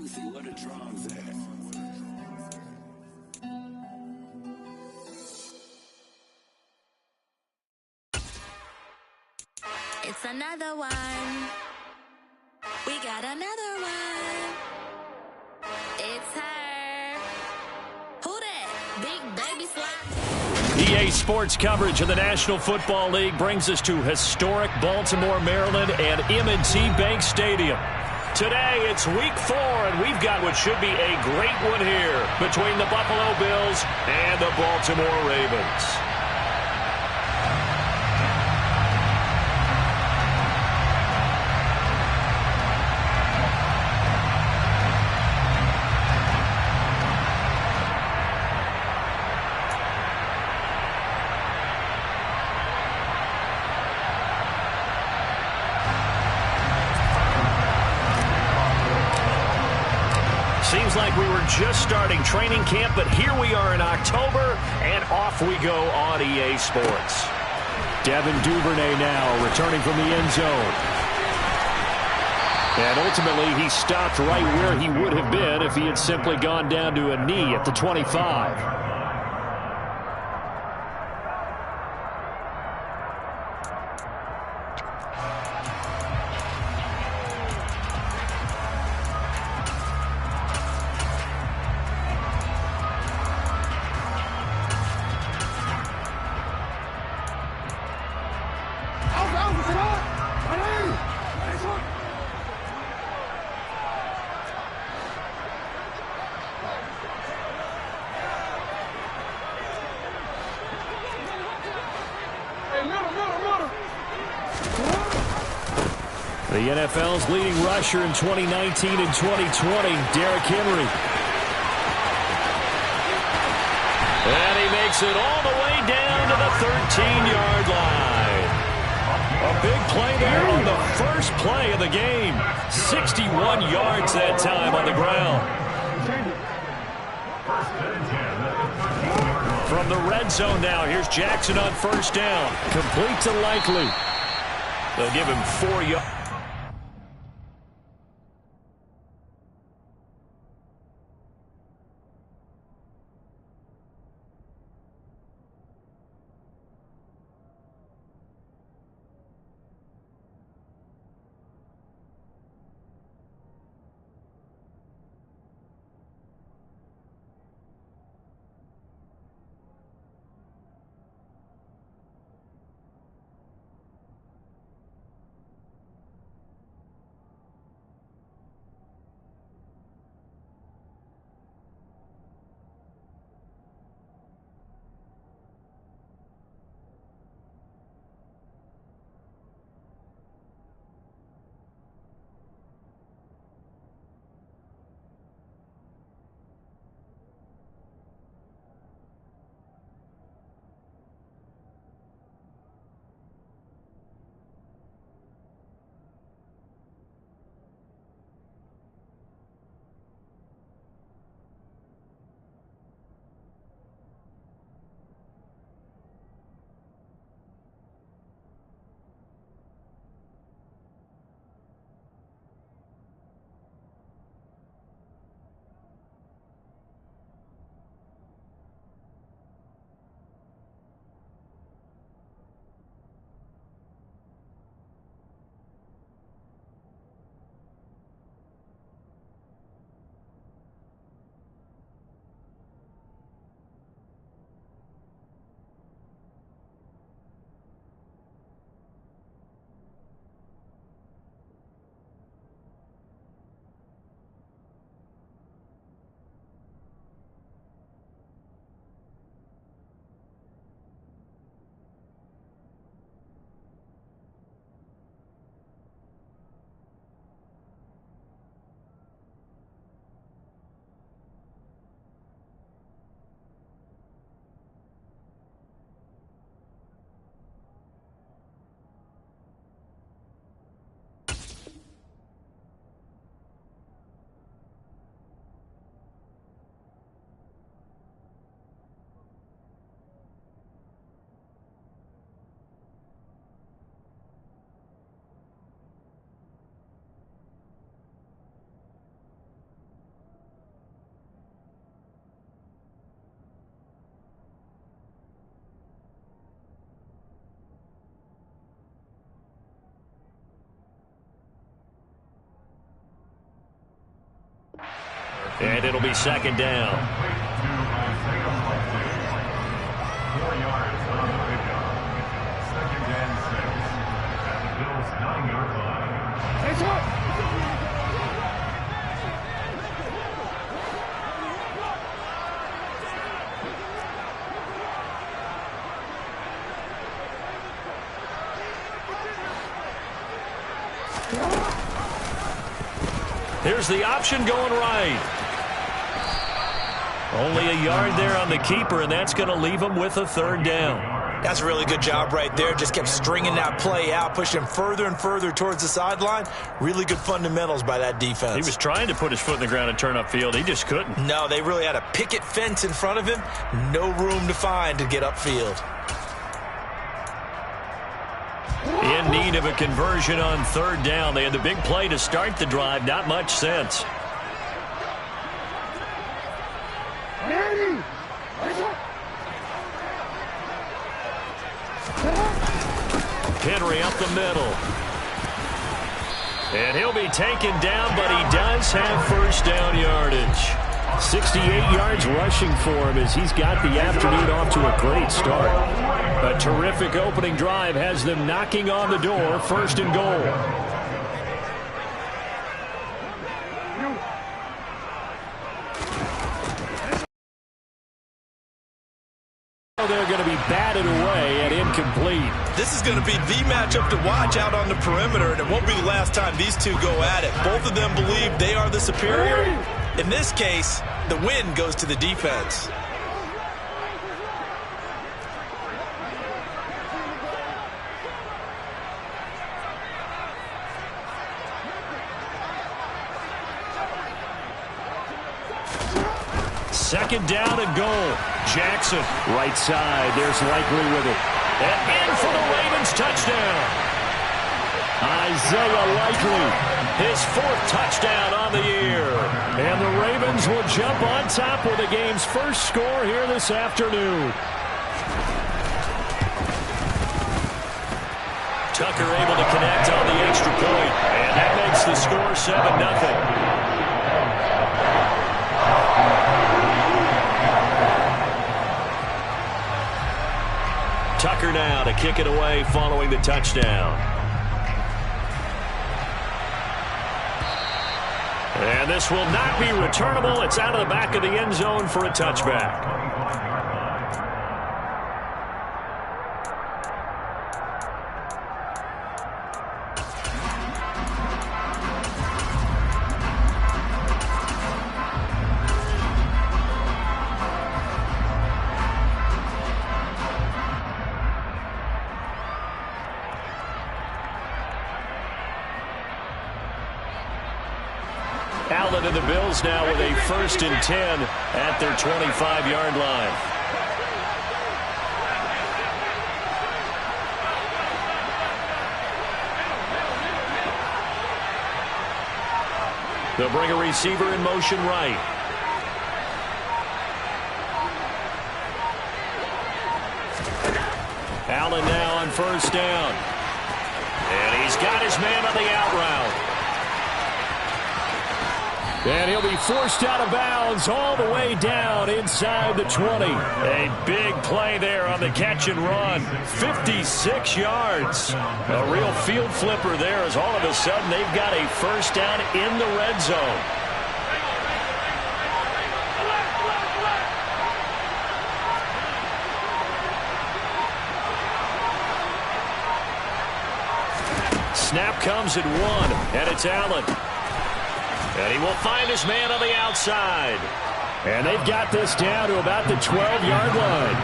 Lucy, where the drums at? It's another one. We got another one. It's her. Who that? Big baby slap. EA Sports coverage of the National Football League brings us to historic Baltimore, Maryland, and M&T Bank Stadium. Today, it's Week 4, and we've got what should be a great one here between the Buffalo Bills and the Baltimore Ravens. Seems like we were just starting training camp, but here we are in October, and off we go on EA Sports. Devin Duvernay now returning from the end zone. And ultimately, he stopped right where he would have been if he had simply gone down to a knee at the 25. The NFL's leading rusher in 2019 and 2020, Derrick Henry. And he makes it all the way down to the 13-yard line. A big play there on the first play of the game. 61 yards that time on the ground. From the red zone now, here's Jackson on first down. Complete to Likely. They'll give him 4 yards. And it'll be second down. 4 yards on the pickup. Second and 6 at the Bills' 9-yard line. Here's the option going right. Only a yard there on the keeper, and that's going to leave him with a third down. That's a really good job right there. Just kept stringing that play out, pushing him further and further towards the sideline. Really good fundamentals by that defense. He was trying to put his foot in the ground and turn upfield. He just couldn't. No, they really had a picket fence in front of him. No room to find to get upfield. In need of a conversion on third down. They had the big play to start the drive. Not much sense. Henry up the middle. And he'll be taken down, but he does have first down yardage. 68 yards rushing for him as he's got the afternoon off to a great start. A terrific opening drive has them knocking on the door, first and goal. They're going to be batted away and incomplete. This is going to be the matchup to watch out on the perimeter, and it won't be the last time these two go at it. Both of them believe they are the superior. In this case, the win goes to the defense. Second down and goal. Jackson, right side. There's Likely with it. And in for the Ravens touchdown. Isaiah Likely, his fourth touchdown on the year. And the Ravens will jump on top with the game's first score here this afternoon. Tucker able to connect on the extra point. And that makes the score 7-0. Tucker now to kick it away following the touchdown. And this will not be returnable. It's out of the back of the end zone for a touchback. Allen and the Bills now with a 1st and 10 at their 25-yard line. They'll bring a receiver in motion right. Allen now on 1st down. And he's got his man on the out route. And he'll be forced out of bounds all the way down inside the 20. A big play there on the catch and run. 56 yards. A real field flipper there as all of a sudden they've got a first down in the red zone. Snap comes at 1, and it's Allen. And he will find his man on the outside. And they've got this down to about the 12-yard line.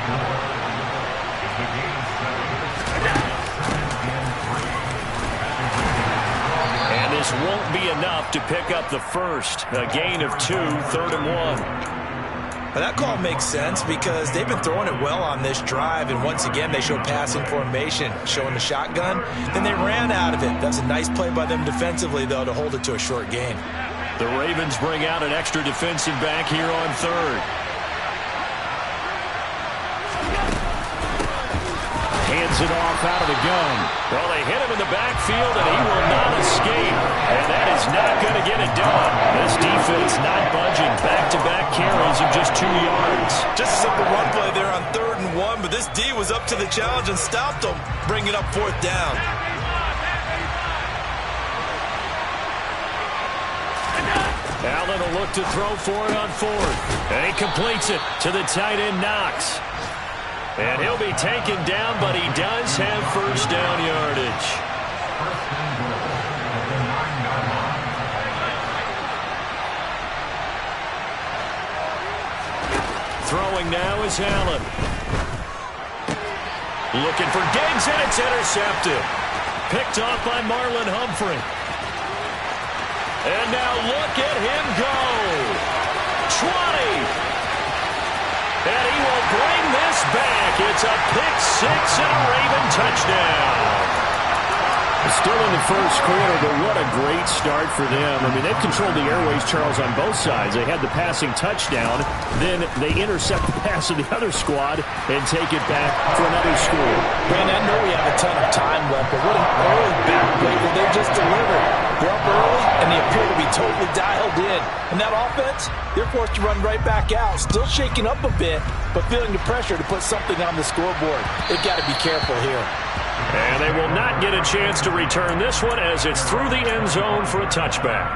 And this won't be enough to pick up the first. A gain of 2, 3rd and 1. Well, that call makes sense because they've been throwing it well on this drive, and once again they show passing formation, showing the shotgun. Then they ran out of it. That's a nice play by them defensively, though, to hold it to a short gain. The Ravens bring out an extra defensive back here on 3rd. Hands it off out of the gun. Well, they hit him in the backfield, and he will not escape. And that is not going to get it done. This defense offense not budging. Back-to-back carries of just 2 yards. Just a simple run play there on 3rd and 1, but this D was up to the challenge and stopped them, bringing up 4th down. Allen will look to throw for it on 4th. And he completes it to the tight end, Knox. And he'll be taken down, but he does have first down yardage. Throwing now is Allen. Looking for Diggs, and it's intercepted. Picked off by Marlon Humphrey. And now look at him go. 20. And he will bring this back. It's a pick-6 and a Raven touchdown. Still in the first quarter, but what a great start for them. I mean, they've controlled the airways, Charles, on both sides. They had the passing touchdown. Then they intercept the pass of the other squad and take it back for another score. Brandon, I know we have a ton of time left, but what an early backbreaker they just delivered. They're up early, and they appear to be totally dialed in. And that offense, they're forced to run right back out, still shaking up a bit, but feeling the pressure to put something on the scoreboard. They've got to be careful here. And they will not get a chance to return this one as it's through the end zone for a touchback.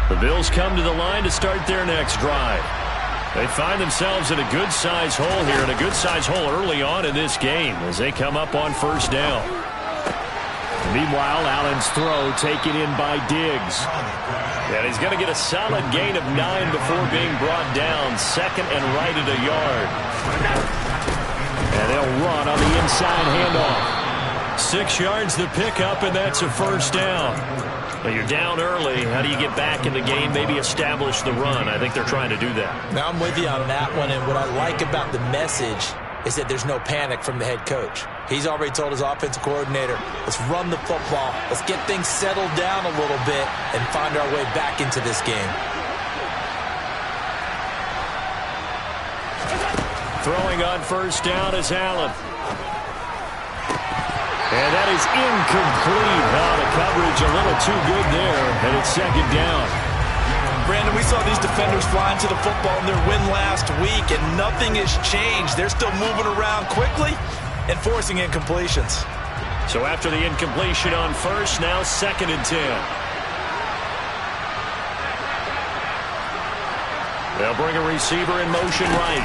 The Bills come to the line to start their next drive. They find themselves in a good-sized hole here, and a good-sized hole early on in this game as they come up on first down. Meanwhile, Allen's throw taken in by Diggs. And he's going to get a solid gain of 9 before being brought down. Second and right at a yard. And they'll run on the inside handoff. 6 yards the pickup, and that's a first down. But you're down early. How do you get back in the game, maybe establish the run? I think they're trying to do that. Now I'm with you on that one, and what I like about the message is that there's no panic from the head coach. He's already told his offensive coordinator, let's run the football, let's get things settled down a little bit and find our way back into this game. Throwing on first down is Allen. And that is incomplete. The coverage a little too good there, and it's second down. Brandon, we saw these defenders flying to the football in their win last week, and nothing has changed. They're still moving around quickly and forcing incompletions. So after the incompletion on first, now second and 10. They'll bring a receiver in motion right.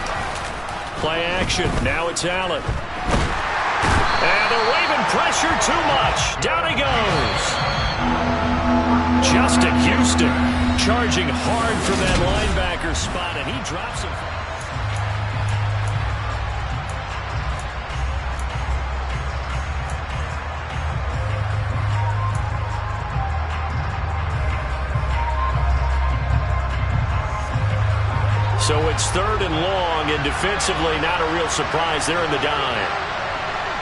Play action. Now it's Allen. And the Raven pressure too much. Down he goes. Justin Houston charging hard for that linebacker spot, and he drops him. So it's third and long, and defensively not a real surprise. They're in the dime.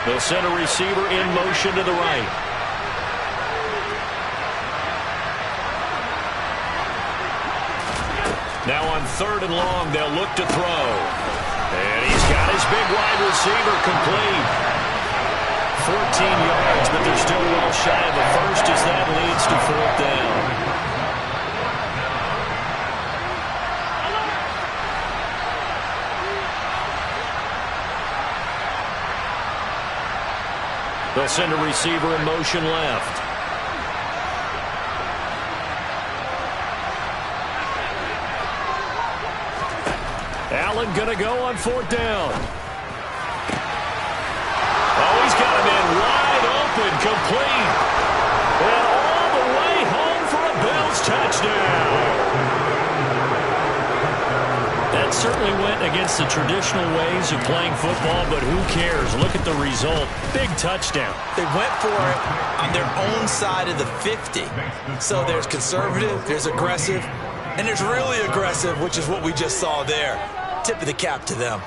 They'll send a receiver in motion to the right. Now on third and long, they'll look to throw. And he's got his big wide receiver complete. 14 yards, but they're still well shy of a first as that leads to fourth down. They'll send a receiver in motion left. Allen going to go on fourth down. Oh, he's got him in wide open, complete. And all the way home for a Bills touchdown. That certainly went against the traditional ways of playing football, but who cares? Look at the result. Big touchdown. They went for it on their own side of the 50. So there's conservative, there's aggressive, and there's really aggressive, which is what we just saw there. Tip of the cap to them.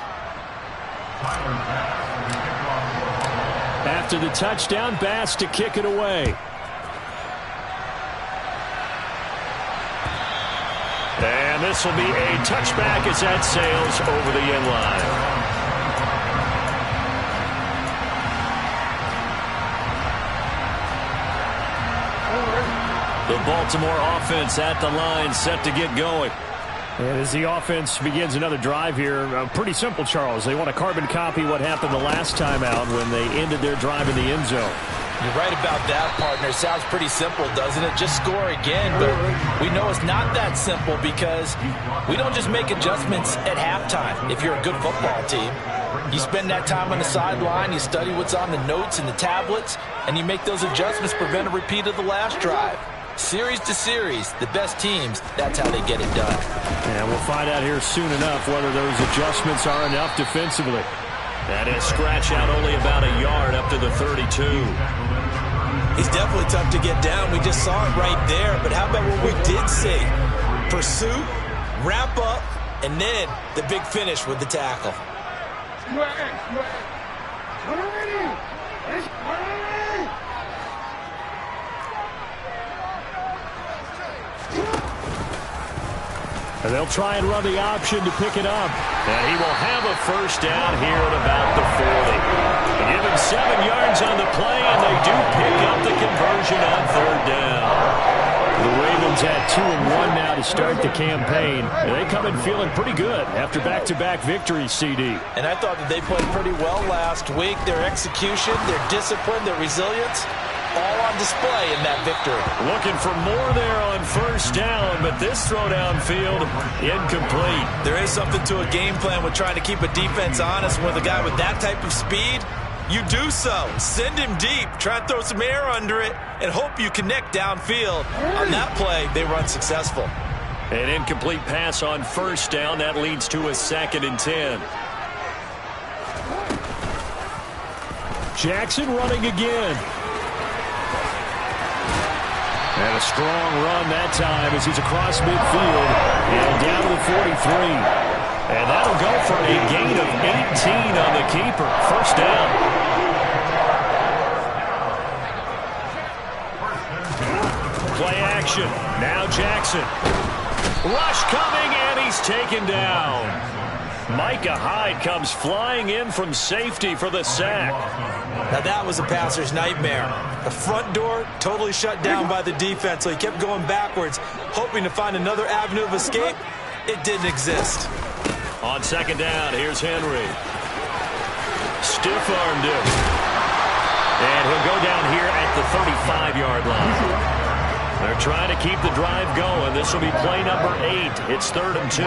After the touchdown, Bass to kick it away. And And this will be a touchback as that sails over the end line. The Baltimore offense at the line, set to get going. And as the offense begins another drive here, pretty simple, Charles. They want to carbon copy what happened the last time out when they ended their drive in the end zone. You're right about that, partner. Sounds pretty simple, doesn't it? Just score again, but we know it's not that simple because we don't just make adjustments at halftime if you're a good football team. You spend that time on the sideline, you study what's on the notes and the tablets, and you make those adjustments to prevent a repeat of the last drive. Series to series, the best teams, that's how they get it done. And we'll find out here soon enough whether those adjustments are enough defensively. That is scratch out only about a yard up to the 32. He's definitely tough to get down. We just saw it right there. But how about what we did see? Pursuit, wrap up, and then the big finish with the tackle. And they'll try and run the option to pick it up. And he will have a first down here at about the 40. They give him 7 yards on the play, and they do pick up the conversion on third down. The Ravens had 2-1 now to start the campaign. And they come in feeling pretty good after back-to-back victories, CD. And I thought that they played pretty well last week. Their execution, their discipline, their resilience, all on display in that victory. Looking for more there on first down, but this throw downfield incomplete. There is something to a game plan with trying to keep a defense honest. With a guy with that type of speed, you do so. Send him deep, try and throw some air under it, and hope you connect downfield. On that play, they were unsuccessful. An incomplete pass on first down. That leads to a 2nd and 10. Jackson running again. And a strong run that time as he's across midfield and down to the 43. And that'll go for a gain of 18 on the keeper. First down. Play action. Now Jackson. Rush coming, and he's taken down. Micah Hyde comes flying in from safety for the sack. Now that was a passer's nightmare. The front door totally shut down by the defense, so he kept going backwards, hoping to find another avenue of escape. It didn't exist. On second down, here's Henry. Stiff-armed him. And he'll go down here at the 35-yard line. They're trying to keep the drive going. This will be play number 8. It's 3rd and 2.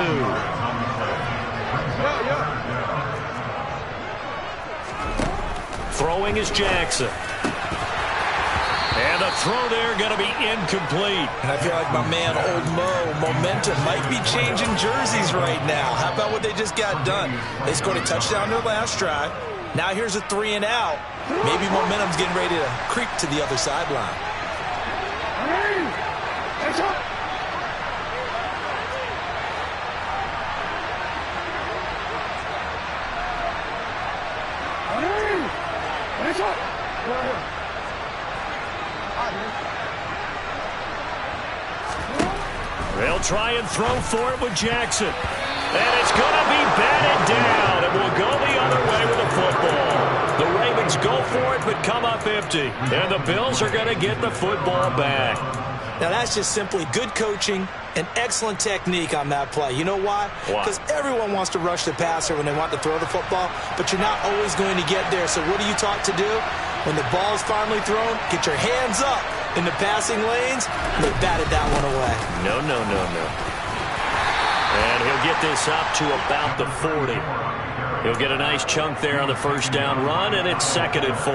Throwing is Jackson. And the throw there going to be incomplete. And I feel like my man, Old Mo, momentum might be changing jerseys right now. How about what they just got done? They scored a touchdown their last drive. Now here's a 3 and out. Maybe momentum's getting ready to creep to the other sideline. They'll try and throw for it with Jackson. And it's going to be batted down. It will go the other way with the football. The Ravens go for it but come up empty. And the Bills are going to get the football back. Now that's just simply good coaching and excellent technique on that play. You know why? Because everyone wants to rush the passer when they want to throw the football, but you're not always going to get there. So what are you taught to do? When the ball is finally thrown, get your hands up in the passing lanes, and they batted that one away. No. And he'll get this up to about the 40. He'll get a nice chunk there on the first down run, and it's 2nd and 4.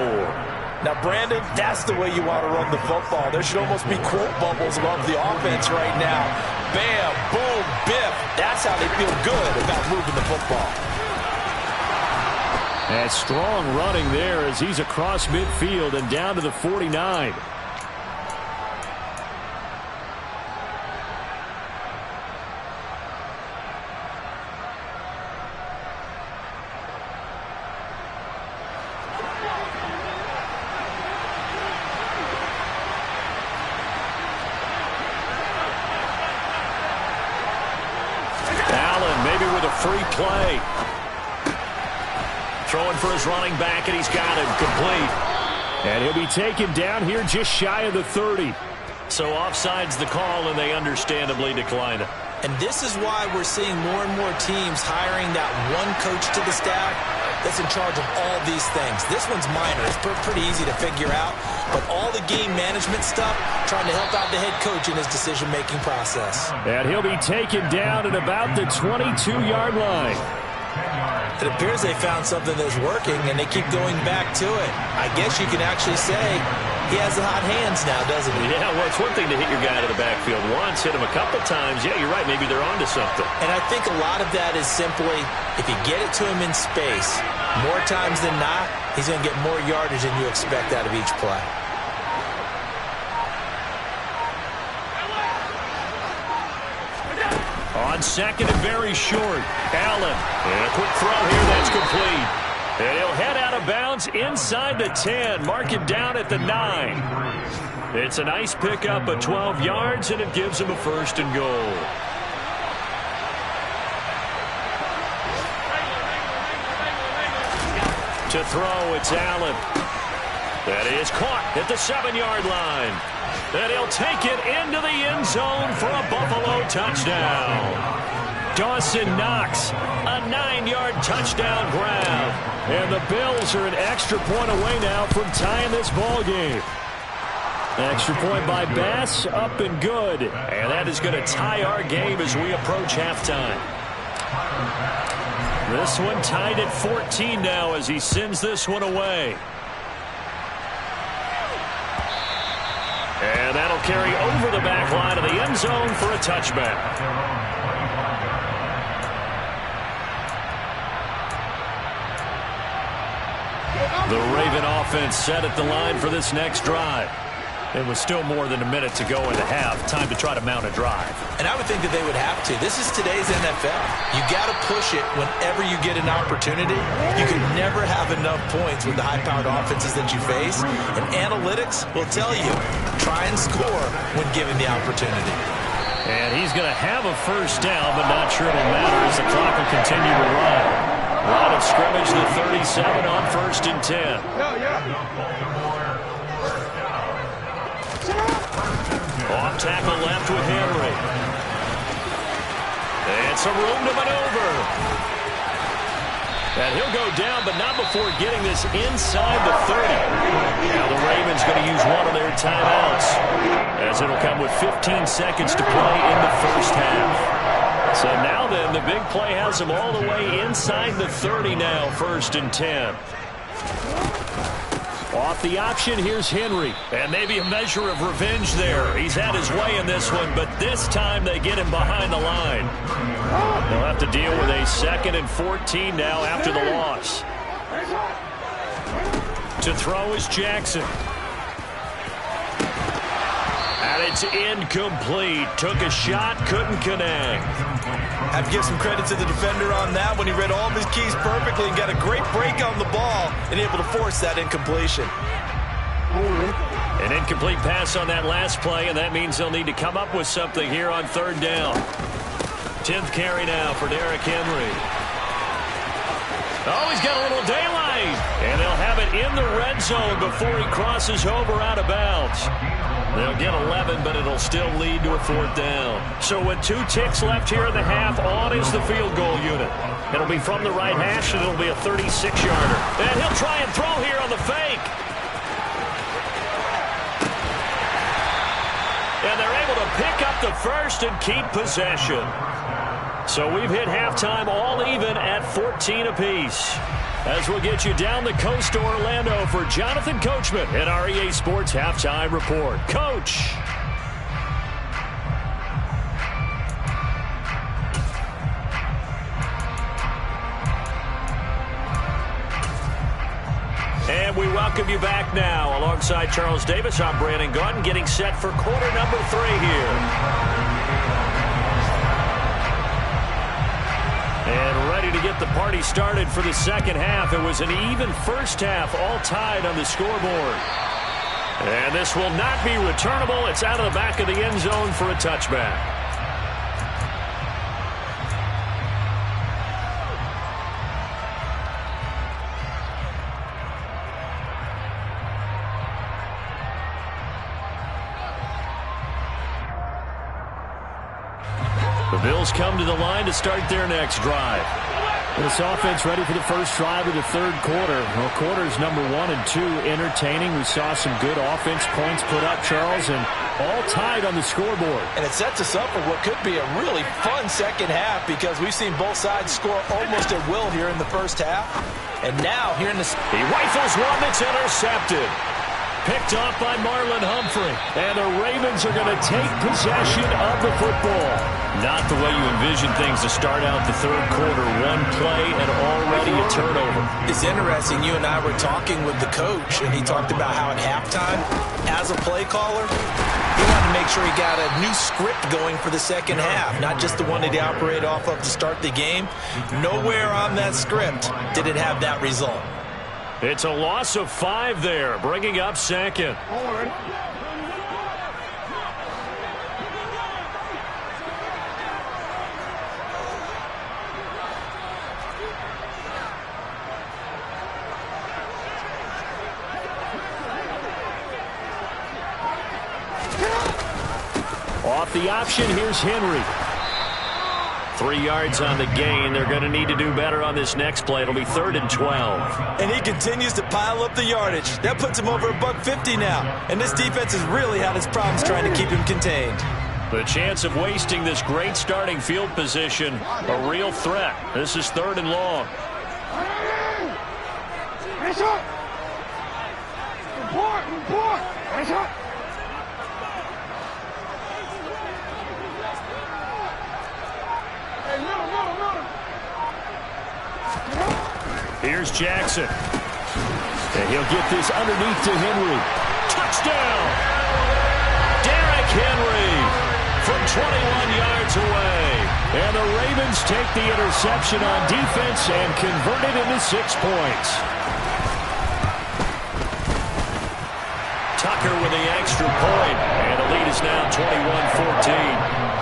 Now, Brandon, that's the way you want to run the football. There should almost be quote bubbles above the offense right now. Bam, boom, biff. That's how they feel good about moving the football. And strong running there as he's across midfield and down to the 49. free play. Throwing for his running back, and he's got him complete. And he'll be taken down here just shy of the 30. So offside's the call, and they understandably decline it. And this is why we're seeing more and more teams hiring that one coach to the staff that's in charge of all these things. This one's minor. It's pretty easy to figure out. But all the game management stuff, trying to help out the head coach in his decision-making process. And he'll be taken down at about the 22-yard line. It appears they found something that's working, and they keep going back to it. I guess you can actually say he has the hot hands now, doesn't he? Yeah, well, it's one thing to hit your guy to the backfield once, hit him a couple times. Yeah, you're right. Maybe they're onto something. And I think a lot of that is simply if you get it to him in space, more times than not, he's going to get more yardage than you expect out of each play. On second and very short, Allen. And a quick throw here, that's complete. And he'll head out of bounds inside the 10, mark it down at the 9. It's a nice pickup of 12 yards, and it gives him a first and goal. To throw, it's Allen. That is caught at the 7-yard line. And he'll take it into the end zone for a Buffalo touchdown. Dawson Knox, a 9-yard touchdown grab. And the Bills are an extra point away now from tying this ball game. Extra point by Bass, up and good. And that is going to tie our game as we approach halftime. This one tied at 14 now as he sends this one away. And that'll carry over the back line of the end zone for a touchback. The Raven offense set at the line for this next drive. It was still more than a minute to go in the half. Time to try to mount a drive. And I would think that they would have to. This is today's NFL. You got to push it whenever you get an opportunity. You can never have enough points with the high-powered offenses that you face. And analytics will tell you, try and score when given the opportunity. And he's going to have a first down, but not sure it'll matter as the clock will continue to run. Line of scrimmage, the 37 on 1st and 10. Off tackle left with Henry. And some room to maneuver. And he'll go down, but not before getting this inside the 30. Now the Ravens going to use one of their timeouts, as it'll come with 15 seconds to play in the first half. So now then, the big play has them all the way inside the 30 now, 1st and 10. Off the option, here's Henry. And maybe a measure of revenge there. He's had his way in this one, but this time they get him behind the line. They'll have to deal with a 2nd and 14 now after the loss. To throw is Jackson. And it's incomplete. Took a shot, couldn't connect. I have to give some credit to the defender on that when he read all of his keys perfectly and got a great break on the ball and able to force that incompletion. An incomplete pass on that last play, and that means they'll need to come up with something here on 3rd down. 10th carry now for Derrick Henry. Oh, he's got a little daylight. And they'll have it in the red zone before he crosses over out of bounds. They'll get 11, but it'll still lead to a 4th down. So with 2 ticks left here in the half, on is the field goal unit. It'll be from the right hash, and it'll be a 36-yarder. And he'll try and throw here on the fake. And they're able to pick up the first and keep possession. So we've hit halftime all even at 14 apiece. As we'll get you down the coast to Orlando for Jonathan Coachman at our EA Sports Halftime Report. Coach. And we welcome you back now. Alongside Charles Davis, I'm Brandon Gaudin, getting set for quarter number 3 here. And ready to get the party started for the second half. It was an even first half, all tied on the scoreboard. And this will not be returnable. It's out of the back of the end zone for a touchback. Bills come to the line to start their next drive. This offense ready for the first drive of the third quarter. Well, quarters number 1 and 2 entertaining. We saw some good offense points put up, Charles, and all tied on the scoreboard. And it sets us up for what could be a really fun second half because we've seen both sides score almost at will here in the first half. And now here in the... He rifles one that's intercepted. Picked off by Marlon Humphrey. And the Ravens are going to take possession of the football. Not the way you envision things to start out the third quarter. One play and already a turnover. It's interesting. You and I were talking with the coach, and he talked about how at halftime, as a play caller, he wanted to make sure he got a new script going for the second half, not just the one that he operated off of to start the game. Nowhere on that script did it have that result. It's a loss of 5 there, bringing up second. Off the option, here's Henry. 3 yards on the gain. They're going to need to do better on this next play. It'll be 3rd and 12. And he continues to pile up the yardage. That puts him over $150 now. And this defense has really had its problems trying to keep him contained. The chance of wasting this great starting field position, a real threat. This is 3rd and long. Here's Jackson. And he'll get this underneath to Henry. Touchdown! Derrick Henry from 21 yards away. And the Ravens take the interception on defense and convert it into 6 points. Tucker with the extra point. And the lead is now 21-14.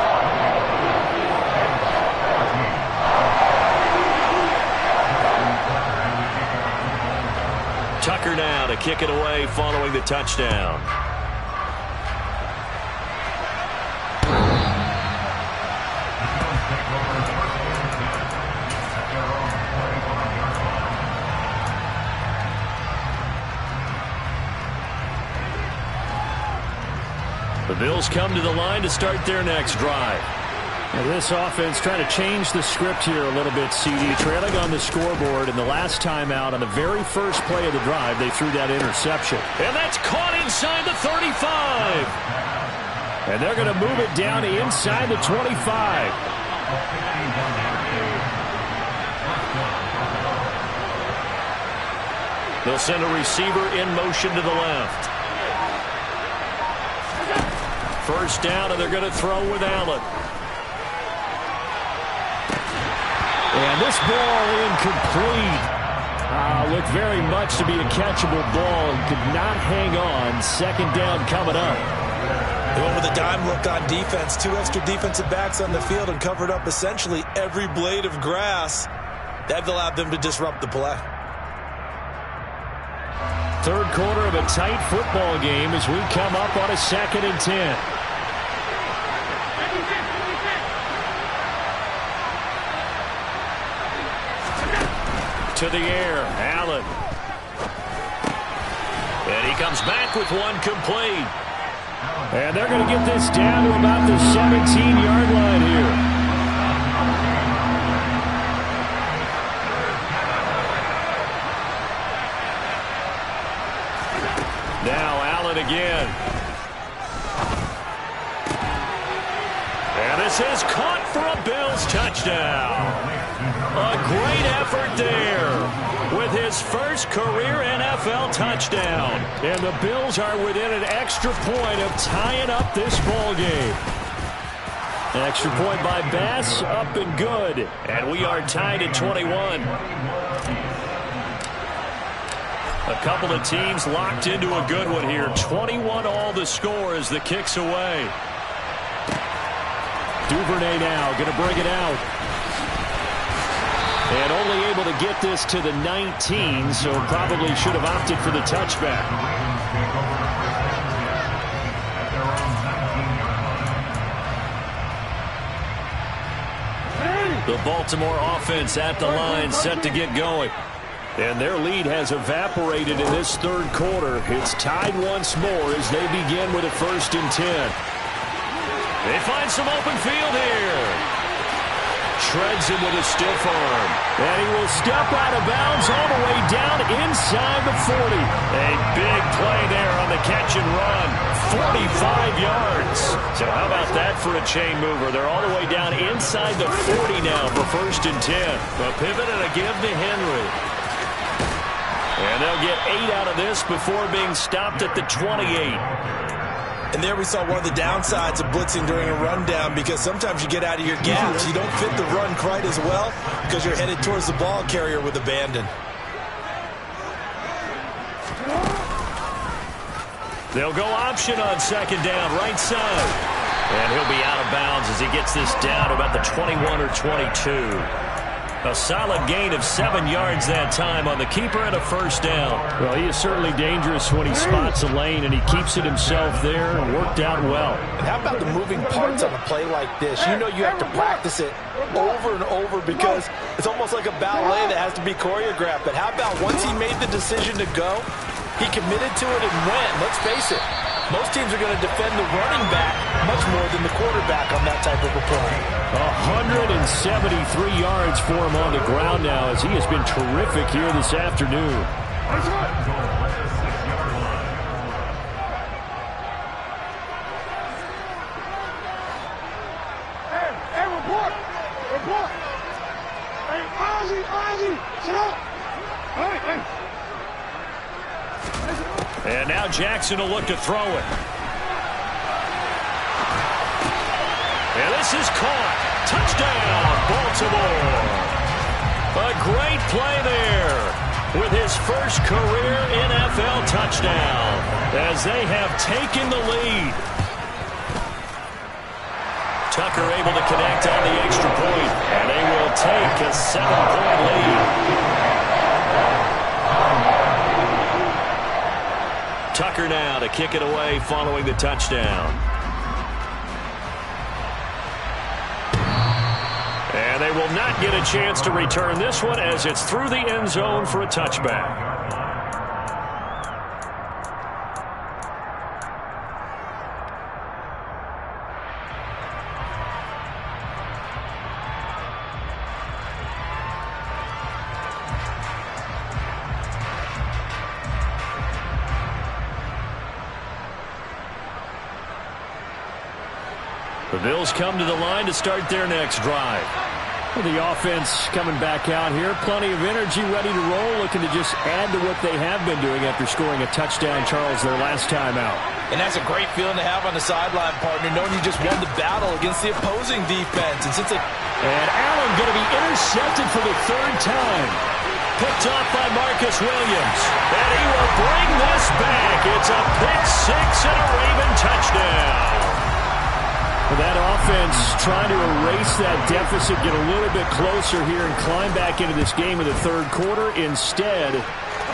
Tucker now to kick it away following the touchdown. The Bills come to the line to start their next drive. Now this offense trying to change the script here a little bit, CD. Trailing on the scoreboard, and the last time out on the very first play of the drive, they threw that interception. And that's caught inside the 35. And they're going to move it down inside the 25. They'll send a receiver in motion to the left. First down, and they're going to throw with Allen. And this ball incomplete. Looked very much to be a catchable ball and could not hang on. Second down coming up. They went with a dime look on defense. 2 extra defensive backs on the field and covered up essentially every blade of grass. That allowed them to disrupt the play. Third quarter of a tight football game as we come up on a 2nd and 10. To the air, Allen. And he comes back with one complete. And they're going to get this down to about the 17-yard line here. Now Allen again. And this is caught for a Bills touchdown. A great effort there with his first career NFL touchdown. And the Bills are within an extra point of tying up this ball game. An extra point by Bass, up and good. And we are tied at 21. A couple of teams locked into a good one here. 21 all the score as the kick's away. Duvernay now going to bring it out. And only able to get this to the 19, so probably should have opted for the touchback. The Baltimore offense at the line, set to get going. And their lead has evaporated in this third quarter. It's tied once more as they begin with a 1st and 10. They find some open field here. Shreds him with a stiff arm. And he will step out of bounds all the way down inside the 40. A big play there on the catch and run. 45 yards. So how about that for a chain mover? They're all the way down inside the 40 now for 1st and 10. A pivot and a give to Henry. And they'll get 8 out of this before being stopped at the 28. And there we saw one of the downsides of blitzing during a rundown, because sometimes you get out of your gaps. You don't fit the run quite as well because you're headed towards the ball carrier with abandon. They'll go option on 2nd down, right side. And he'll be out of bounds as he gets this down to about the 21 or 22. A solid gain of 7 yards that time on the keeper and a 1st down. Well, he is certainly dangerous when he spots a lane, and he keeps it himself there and worked out well. And how about the moving parts on a play like this? You know you have to practice it over and over because it's almost like a ballet that has to be choreographed. But how about once he made the decision to go, he committed to it and went. Let's face it, most teams are going to defend the running back much more than the quarterback on that type of a play. 173 yards for him on the ground now as he has been terrific here this afternoon. Hey, report! Hey, Ozzy, sit up! Hey. And now Jackson will look to throw it. And this is caught. Touchdown, Baltimore. A great play there with his first career NFL touchdown as they have taken the lead. Tucker able to connect on the extra point, and they will take a 7-point lead. Tucker now to kick it away following the touchdown. And they will not get a chance to return this one as it's through the end zone for a touchback. The Bills come to the line to start their next drive. Well, the offense coming back out here. Plenty of energy, ready to roll, looking to just add to what they have been doing after scoring a touchdown, Charles, their last time out. And that's a great feeling to have on the sideline, partner, knowing you just won the battle against the opposing defense. And Allen going to be intercepted for the 3rd time. Picked off by Marcus Williams. And he will bring this back. It's a pick 6 and a Raven touchdown. That offense trying to erase that deficit, get a little bit closer here and climb back into this game in the 3rd quarter. Instead,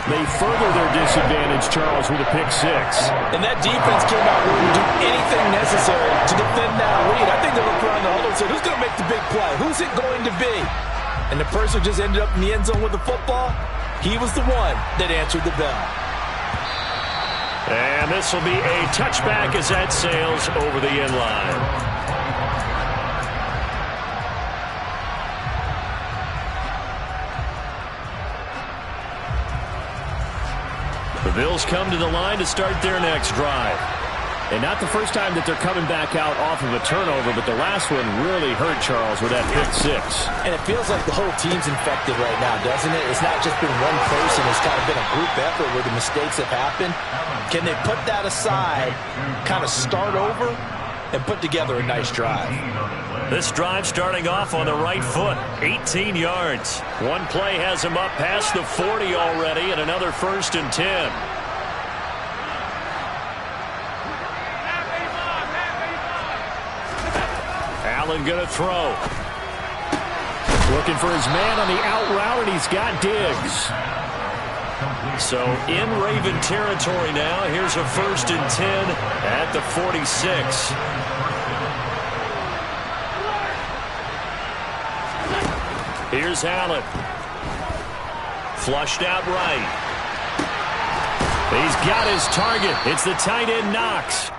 they further their disadvantage, Charles, with a pick 6. And that defense came out willing to do anything necessary to defend that lead. I think they looked around the huddle and said, who's going to make the big play? Who's it going to be? And the person who just ended up in the end zone with the football, he was the one that answered the bell. And this will be a touchback as that sails over the end line. The Bills come to the line to start their next drive. And not the first time that they're coming back out off of a turnover, but the last one really hurt, Charles, with that pick 6. And it feels like the whole team's infected right now, doesn't it? It's not just been one person. It's kind of been a group effort where the mistakes have happened. Can they put that aside, kind of start over, and put together a nice drive? This drive starting off on the right foot, 18 yards. One play has him up past the 40 already, and another 1st and 10. Allen going to throw. Looking for his man on the out route, and he's got Diggs. So in Raven territory now. Here's a 1st and 10 at the 46. Here's Allen. Flushed out right. He's got his target. It's the tight end Knox.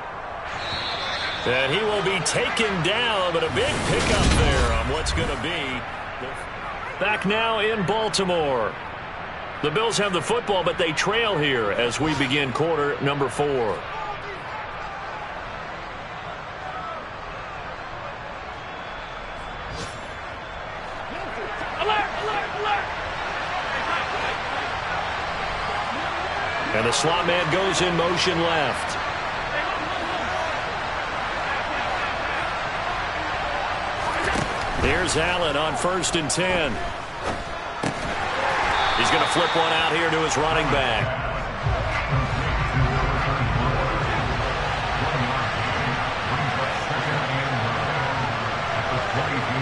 And he will be taken down, but a big pickup there on what's going to be. Back now in Baltimore. The Bills have the football, but they trail here as we begin quarter number 4. And the slot man goes in motion left. Here's Allen on 1st and 10. He's going to flip one out here to his running back.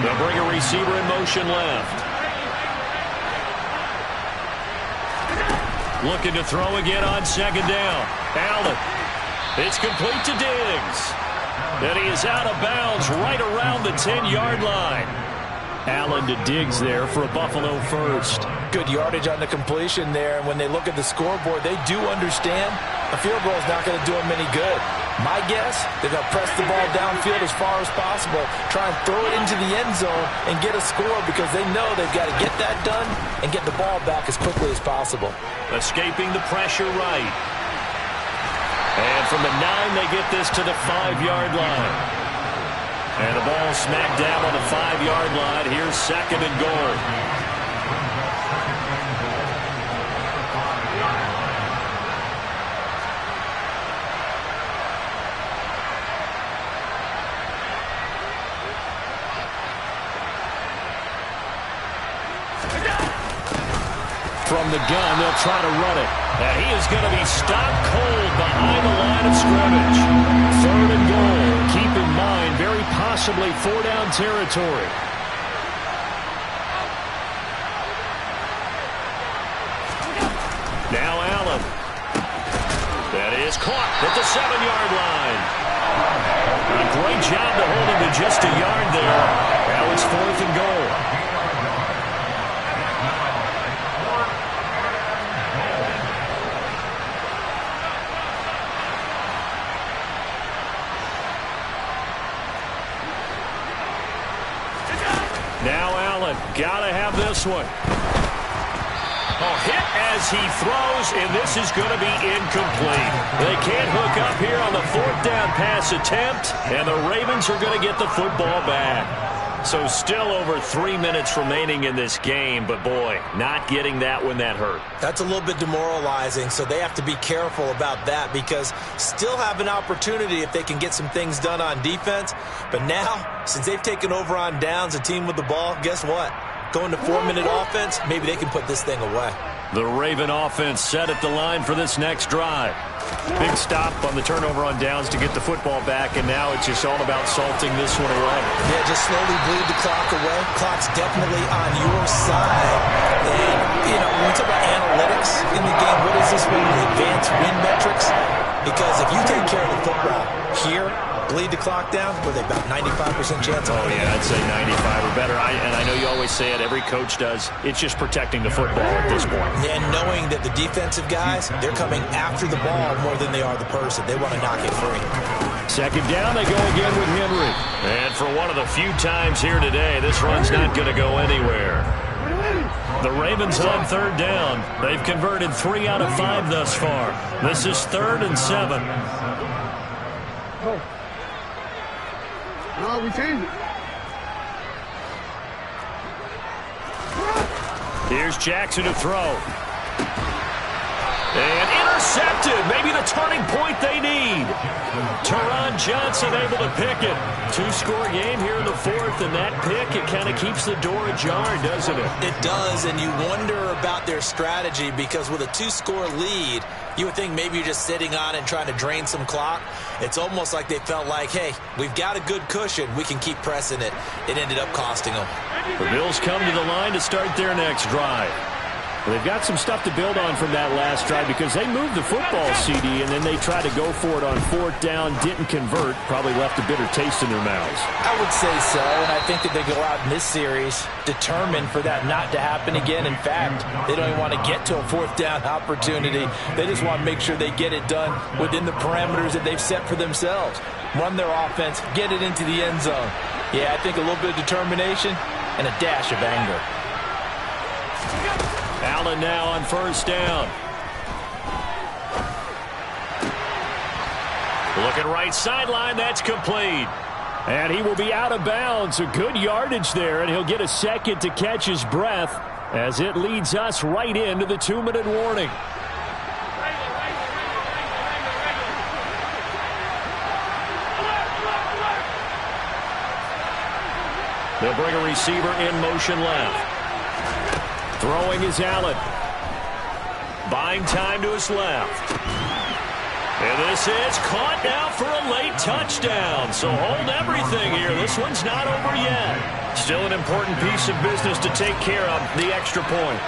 They'll bring a receiver in motion left. Looking to throw again on 2nd down. Allen. It's complete to Diggs. And he is out of bounds right around the 10-yard line. Allen to Diggs there for a Buffalo first. Good yardage on the completion there. And when they look at the scoreboard, they do understand a field goal is not going to do them any good. My guess, they're going to press the ball downfield as far as possible, try and throw it into the end zone and get a score because they know they've got to get that done and get the ball back as quickly as possible. Escaping the pressure right. And from the 9, they get this to the 5-yard line. And the ball smacked down on the 5-yard line. Here's 2nd and goal. From the gun, they'll try to run it. And he is going to be stopped cold behind the line of scrimmage. 3rd and goal. Keep in mind, very possibly 4-down territory. Now Allen. That is caught at the 7-yard line. A great job to hold him to just a yard there. Now it's 4th and goal. Now Allen, gotta have this one. Oh, hit as he throws, and this is going to be incomplete. They can't hook up here on the 4th down pass attempt, and the Ravens are going to get the football back. So still over 3 minutes remaining in this game, but boy, not getting that when that hurt. That's a little bit demoralizing, so they have to be careful about that because still have an opportunity if they can get some things done on defense. But now, since they've taken over on downs, a team with the ball, guess what? Going to 4-minute offense, maybe they can put this thing away. The Raven offense set at the line for this next drive. Big stop on the turnover on downs to get the football back, and now it's just all about salting this one away. Yeah, just slowly bleed the clock away. Clock's definitely on your side. And, you know, when we talk about analytics in the game, what is this one? Advanced win metrics? Because if you take care of the football here, bleed the clock down, with about 95% chance. Oh, yeah, I'd say 95 or better. And I know you always say it, every coach does. It's just protecting the football at this point. And knowing that the defensive guys, they're coming after the ball more than they are the person. They want to knock it free. 2nd down, they go again with Henry. And for one of the few times here today, this run's not going to go anywhere. The Ravens on 3rd down. They've converted 3 out of 5 thus far. This is 3rd and 7. No, we changed it. Here's Jackson to throw. And intercepted. Maybe the turning point they need. Teron Johnson able to pick it. 2-score game here in the 4th, and that pick, it kind of keeps the door ajar, doesn't it? It does, and you wonder about their strategy because with a 2-score lead, you would think maybe you're just sitting on and trying to drain some clock. It's almost like they felt like, hey, we've got a good cushion. We can keep pressing it. It ended up costing them. The Bills come to the line to start their next drive. Well, they've got some stuff to build on from that last drive because they moved the football, CD, and then they tried to go for it on 4th down, didn't convert, probably left a bitter taste in their mouths. I would say so, and I think that they go out in this series determined for that not to happen again. In fact, they don't even want to get to a 4th down opportunity. They just want to make sure they get it done within the parameters that they've set for themselves. Run their offense, get it into the end zone. Yeah, I think a little bit of determination and a dash of anger. Allen now on 1st down. Looking right sideline, that's complete. And he will be out of bounds. A good yardage there, and he'll get a second to catch his breath as it leads us right into the 2-minute warning. They'll bring a receiver in motion left. Throwing is Allen. Buying time to his left. And this is caught now for a late touchdown. So hold everything here. This one's not over yet. Still an important piece of business to take care of, the extra point.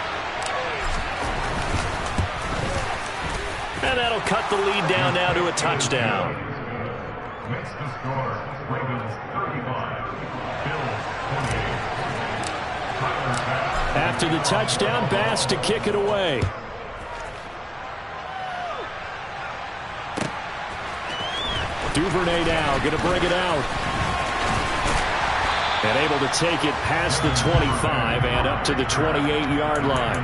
And that'll cut the lead down now to a touchdown. Makes the score. Ravens 35. Bills 28. After the touchdown, Bass to kick it away. Duvernay now going to bring it out. And able to take it past the 25 and up to the 28-yard line.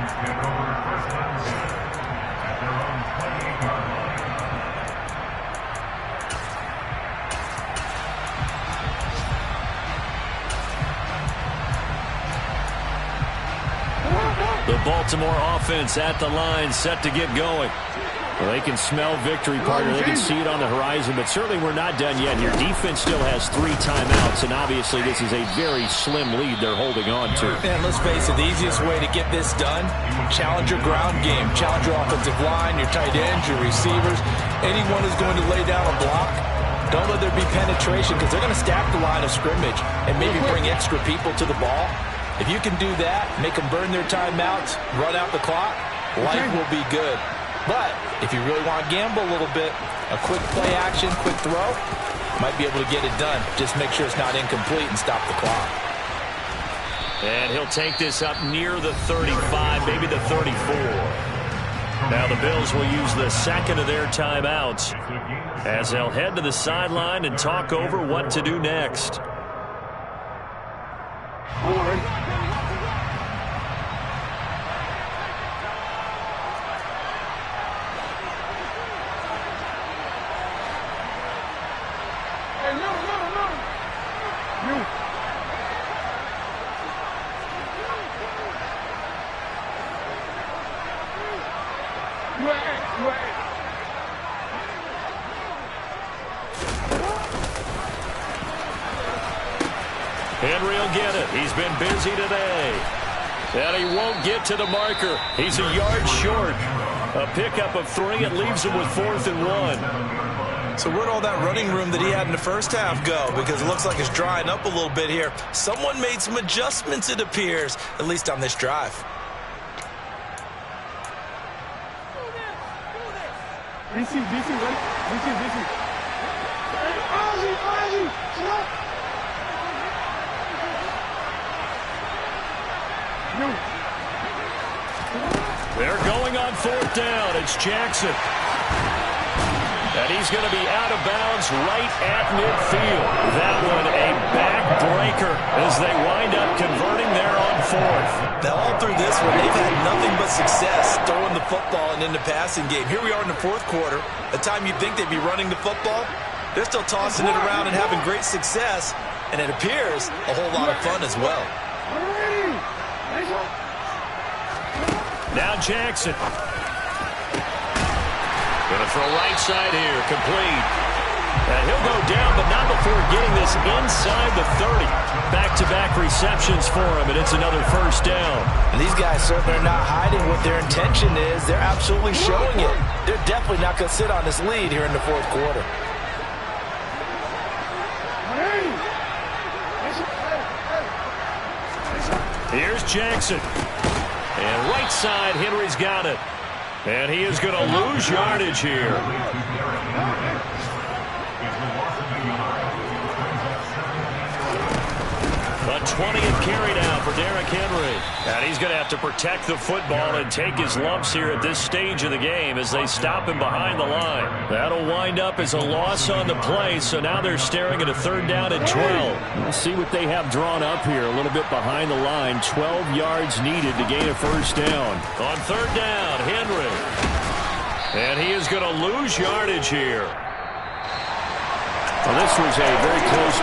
The Baltimore offense at the line, set to get going. Well, they can smell victory, partner. They can see it on the horizon, but certainly we're not done yet here. Defense still has 3 timeouts, and obviously this is a very slim lead they're holding on to. And let's face it, the easiest way to get this done, challenge your ground game. Challenge your offensive line, your tight ends, your receivers. Anyone who's going to lay down a block, don't let there be penetration because they're going to stack the line of scrimmage and maybe bring extra people to the ball. If you can do that, make them burn their timeouts, run out the clock, life will be good. But if you really want to gamble a little bit, a quick play action, quick throw, might be able to get it done. Just make sure it's not incomplete and stop the clock. And he'll take this up near the 35, maybe the 34. Now the Bills will use the second of their timeouts as they'll head to the sideline and talk over what to do next. Henry will get it. He's been busy today. And he won't get to the marker. He's a yard short. A pickup of 3. It leaves him with 4th and 1. So where'd all that running room that he had in the first half go? Because it looks like it's drying up a little bit here. Someone made some adjustments, it appears, at least on this drive. They're going on 4th down. It's Jackson. And he's going to be out of bounds right at midfield. That one a backbreaker as they wind up converting there on 4th. Now all through this one, they've had nothing but success throwing the football and in the passing game. Here we are in the 4th quarter. The time you'd think they'd be running the football, they're still tossing it around and having great success. And it appears a whole lot of fun as well. Now Jackson. Going to throw right side here. Complete. And he'll go down, but not before getting this inside the 30. Back-to-back receptions for him, and it's another 1st down. And these guys certainly are not hiding what their intention is. They're absolutely showing it. They're definitely not going to sit on this lead here in the 4th quarter. Here's Jackson. And right side, Henry's got it. And he is going to lose yardage here. A 20th carry now for Derrick Henry. And he's going to have to protect the football and take his lumps here at this stage of the game as they stop him behind the line. That'll wind up as a loss on the play, so now they're staring at a 3rd down and 12. We'll see what they have drawn up here, a little bit behind the line. 12 yards needed to gain a 1st down. On 3rd down, Henry. And he is going to lose yardage here. Well, this was a very close